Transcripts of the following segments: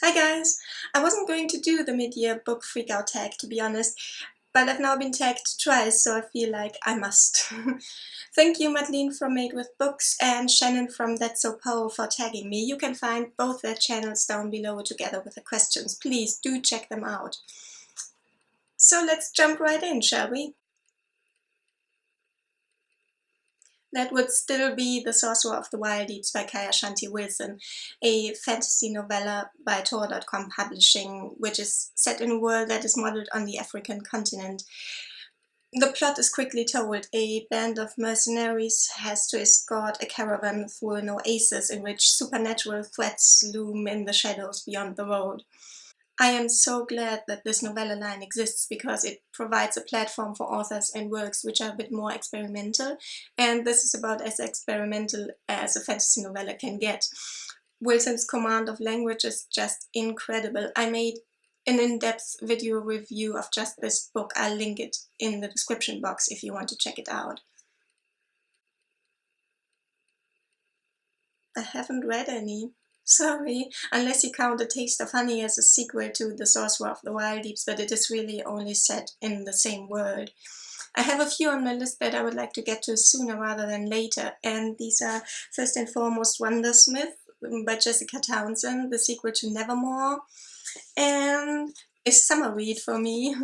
Hi guys! I wasn't going to do the mid-year book Freakout tag, to be honest, but I've now been tagged twice, so I feel like I must. Thank you Madeleine from Made with Books and Shannon from That's So Poe for tagging me. You can find both their channels down below together with the questions. Please do check them out. So let's jump right in, shall we? That would still be The Sorcerer of the Wild Deeps by Kaya Shanti Wilson, a fantasy novella by Tor.com Publishing, which is set in a world that is modeled on the African continent. The plot is quickly told. A band of mercenaries has to escort a caravan through an oasis in which supernatural threats loom in the shadows beyond the road. I am so glad that this novella line exists because it provides a platform for authors and works which are a bit more experimental, and this is about as experimental as a fantasy novella can get. Wilson's command of language is just incredible. I made an in-depth video review of just this book. I'll link it in the description box if you want to check it out. I haven't read any. Sorry, unless you count A Taste of Honey as a sequel to The Sorcerer of the Wild Deeps, but it is really only set in the same world. I have a few on my list that I would like to get to sooner rather than later, and these are first and foremost Wondersmith by Jessica Townsend, the sequel to Nevermore, and a summer read for me,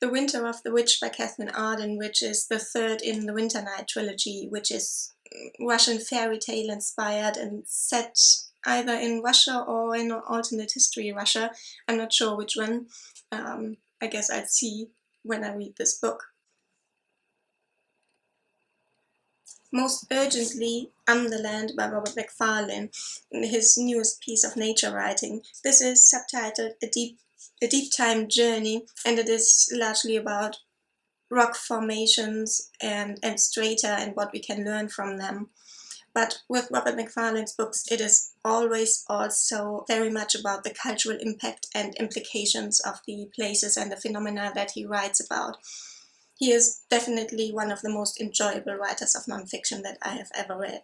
The Winter of the Witch by Catherine Arden, which is the third in the Winter Night trilogy, which is Russian fairy tale inspired and set either in Russia or in alternate history Russia. I'm not sure which one. I guess I'll see when I read this book. Most urgently, Underland by Robert Macfarlane, his newest piece of nature writing. This is subtitled A Deep Time Journey, and it is largely about rock formations and strata and what we can learn from them. But with Robert Macfarlane's books, it is always also very much about the cultural impact and implications of the places and the phenomena that he writes about. He is definitely one of the most enjoyable writers of nonfiction that I have ever read.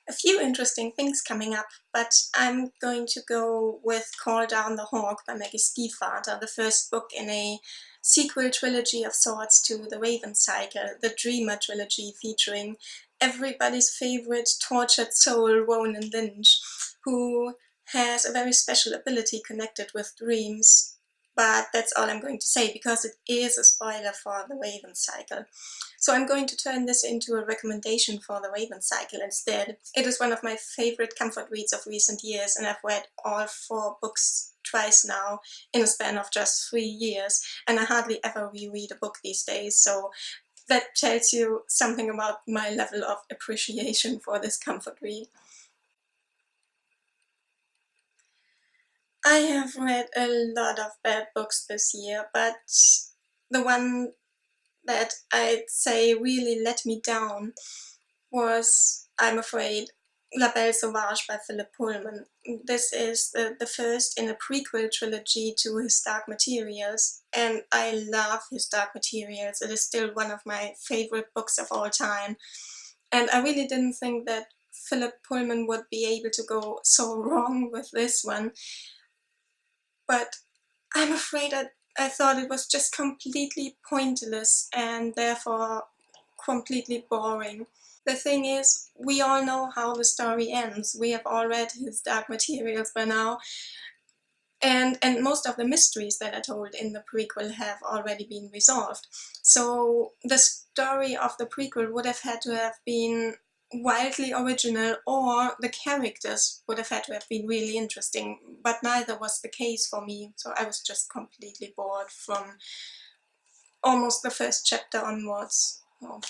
A few interesting things coming up, but I'm going to go with Call Down the Hawk by Maggie Stiefvater, the first book in a sequel trilogy of sorts to The Raven Cycle, the Dreamer trilogy featuring everybody's favorite tortured soul, Ronan Lynch, who has a very special ability connected with dreams. But that's all I'm going to say because it is a spoiler for The Raven Cycle. So I'm going to turn this into a recommendation for The Raven Cycle instead. It is one of my favorite comfort reads of recent years, and I've read all 4 books twice now in a span of just 3 years, and I hardly ever reread a book these days, so that tells you something about my level of appreciation for this comfort read. I have read a lot of bad books this year, but the one that I'd say really let me down was, I'm afraid, La Belle Sauvage by Philip Pullman. This is the first in a prequel trilogy to his Dark Materials, and I love his Dark Materials. It is still one of my favorite books of all time, and I really didn't think that Philip Pullman would be able to go so wrong with this one. But I'm afraid I thought it was just completely pointless and therefore completely boring. The thing is, we all know how the story ends. We have all read his Dark Materials by now, and most of the mysteries that are told in the prequel have already been resolved. So the story of the prequel would have had to have been wildly original, or the characters would have had to have been really interesting, but neither was the case for me, so I was just completely bored from almost the first chapter onwards. Oh,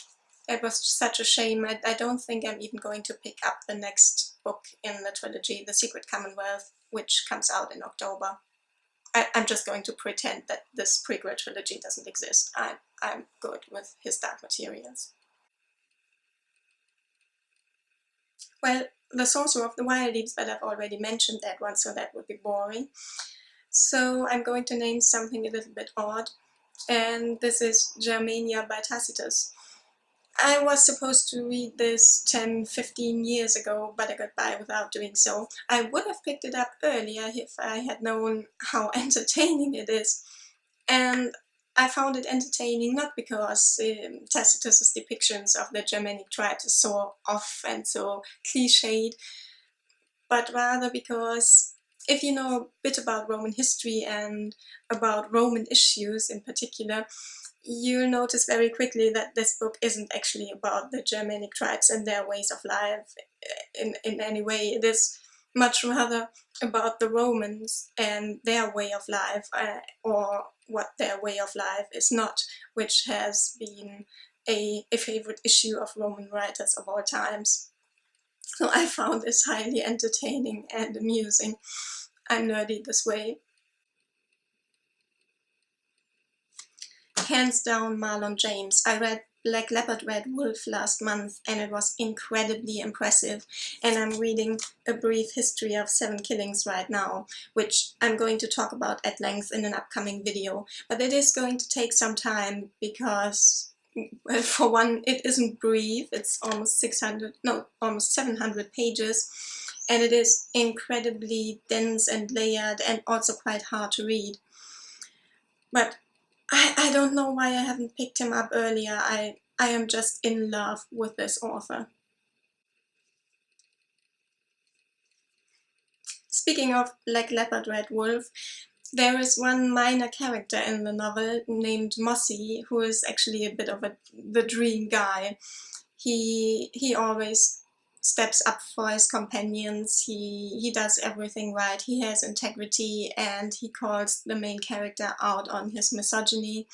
it was such a shame. I don't think I'm even going to pick up the next book in the trilogy, The Secret Commonwealth, which comes out in October. I'm just going to pretend that this prequel trilogy doesn't exist. I'm good with his Dark Materials. Well, The Sorcerer of the Wild Deeps, but I've already mentioned that one, so that would be boring. So I'm going to name something a little bit odd, and this is Germania by Tacitus. I was supposed to read this 10-15 years ago, but I got by without doing so. I would have picked it up earlier if I had known how entertaining it is. And I found it entertaining not because Tacitus's depictions of the Germanic tribes is so off and so cliched, but rather because if you know a bit about Roman history and about Roman issues in particular, you'll notice very quickly that this book isn't actually about the Germanic tribes and their ways of life in any way. It is much rather about the Romans and their way of life, or what their way of life is not, which has been a favorite issue of Roman writers of all times. So I found this highly entertaining and amusing. I'm nerdy this way. Hands down Marlon James. I read Black Leopard Red Wolf last month and it was incredibly impressive, and I'm reading A Brief History of Seven Killings right now, which I'm going to talk about at length in an upcoming video, but it is going to take some time because, well, for one, it isn't brief, it's almost 700 pages, and it is incredibly dense and layered and also quite hard to read. But I don't know why I haven't picked him up earlier. I am just in love with this author. Speaking of Black Leopard Red Wolf, there is one minor character in the novel named Massey, who is actually a bit of the dream guy. He always steps up for his companions, he does everything right, he has integrity, and he calls the main character out on his misogyny.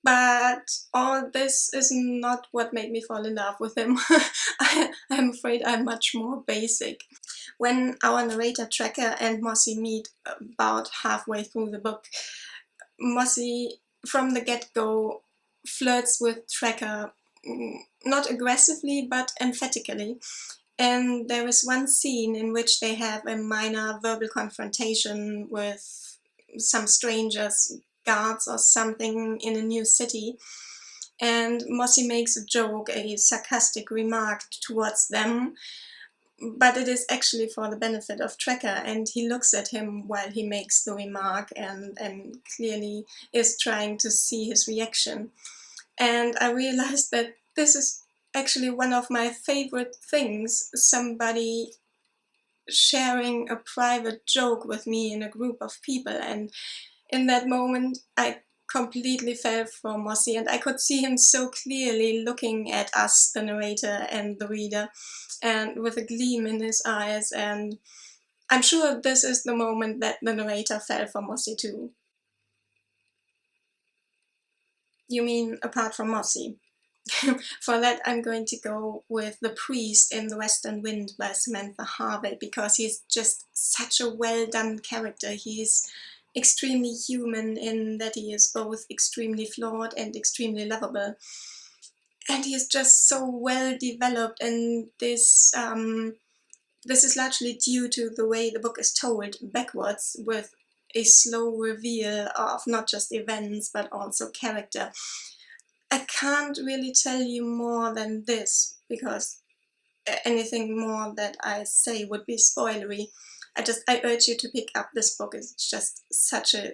But all this is not what made me fall in love with him. I'm afraid I'm much more basic. When our narrator Tracker and Massey meet about halfway through the book, Massey from the get-go flirts with Tracker, not aggressively but emphatically. And there is one scene in which they have a minor verbal confrontation with some strangers, guards or something, in a new city. And Massey makes a joke, a sarcastic remark towards them, but it is actually for the benefit of Tracker, and he looks at him while he makes the remark and clearly is trying to see his reaction. And I realized that this is actually one of my favorite things, somebody sharing a private joke with me in a group of people. And in that moment I completely fell for Massey, and I could see him so clearly looking at us, the narrator and the reader, and with a gleam in his eyes, and I'm sure this is the moment that the narrator fell for Massey too. You mean apart from Massey? For that I'm going to go with The Priest in The Western Wind by Samantha Harvey, because he's just such a well done character. He's extremely human in that he is both extremely flawed and extremely lovable. And he is just so well developed, and this is largely due to the way the book is told backwards, with a slow reveal of not just events but also character. I can't really tell you more than this, because anything more that I say would be spoilery. I urge you to pick up this book. It's just such an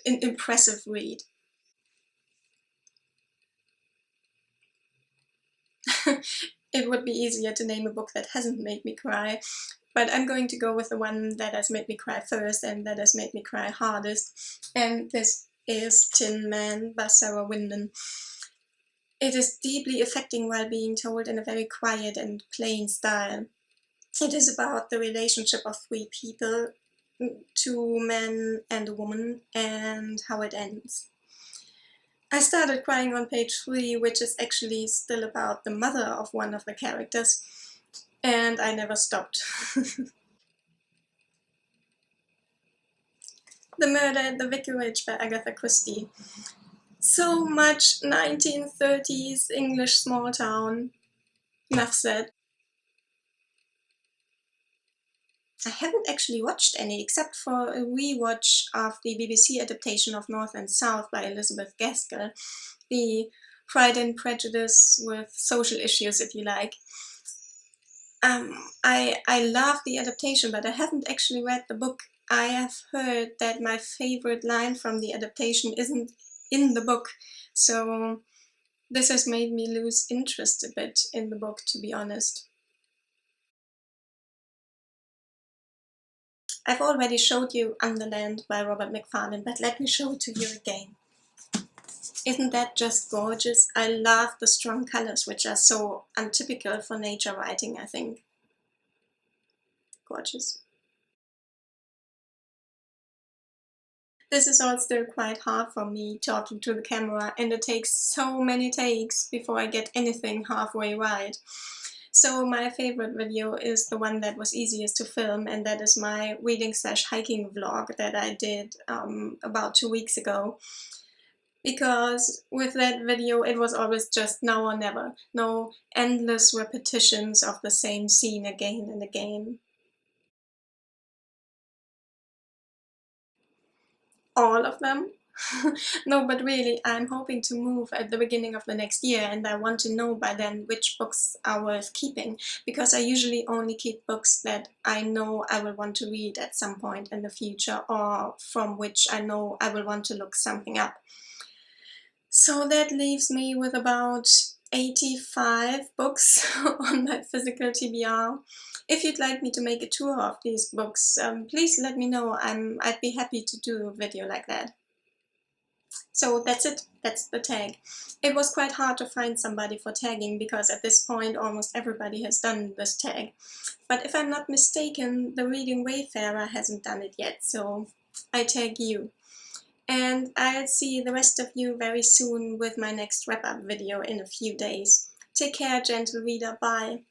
impressive read. It would be easier to name a book that hasn't made me cry, but I'm going to go with the one that has made me cry first and that has made me cry hardest, and this is Tin Man by Sarah Wyndon. It is deeply affecting while being told in a very quiet and plain style. It is about the relationship of three people, two men and a woman, and how it ends. I started crying on page 3, which is actually still about the mother of one of the characters, and I never stopped. The Murder at the Vicarage by Agatha Christie. So much 1930s English small town. Enough said. I haven't actually watched any, except for a rewatch of the BBC adaptation of North and South by Elizabeth Gaskell. The Pride and Prejudice with social issues, if you like. I love the adaptation, but I haven't actually read the book. I have heard that my favorite line from the adaptation isn't in the book, so this has made me lose interest a bit in the book, to be honest. I've already showed you Underland by Robert Macfarlane, but let me show it to you again. Isn't that just gorgeous? I love the strong colors, which are so untypical for nature writing, I think. Gorgeous. This is all still quite hard for me, talking to the camera, and it takes so many takes before I get anything halfway right. So my favorite video is the one that was easiest to film, and that is my reading/hiking vlog that I did about 2 weeks ago. Because with that video it was always just now or never. No endless repetitions of the same scene again and again. All of them? No, but really, I'm hoping to move at the beginning of the next year, and I want to know by then which books are worth keeping, because I usually only keep books that I know I will want to read at some point in the future, or from which I know I will want to look something up. So that leaves me with about 85 books on my physical TBR. If you'd like me to make a tour of these books, please let me know. I'd be happy to do a video like that. So that's it, that's the tag. It was quite hard to find somebody for tagging, because at this point almost everybody has done this tag. But if I'm not mistaken, the Reading Wayfarer hasn't done it yet, so I tag you. And I'll see the rest of you very soon with my next wrap-up video in a few days. Take care, gentle reader, bye!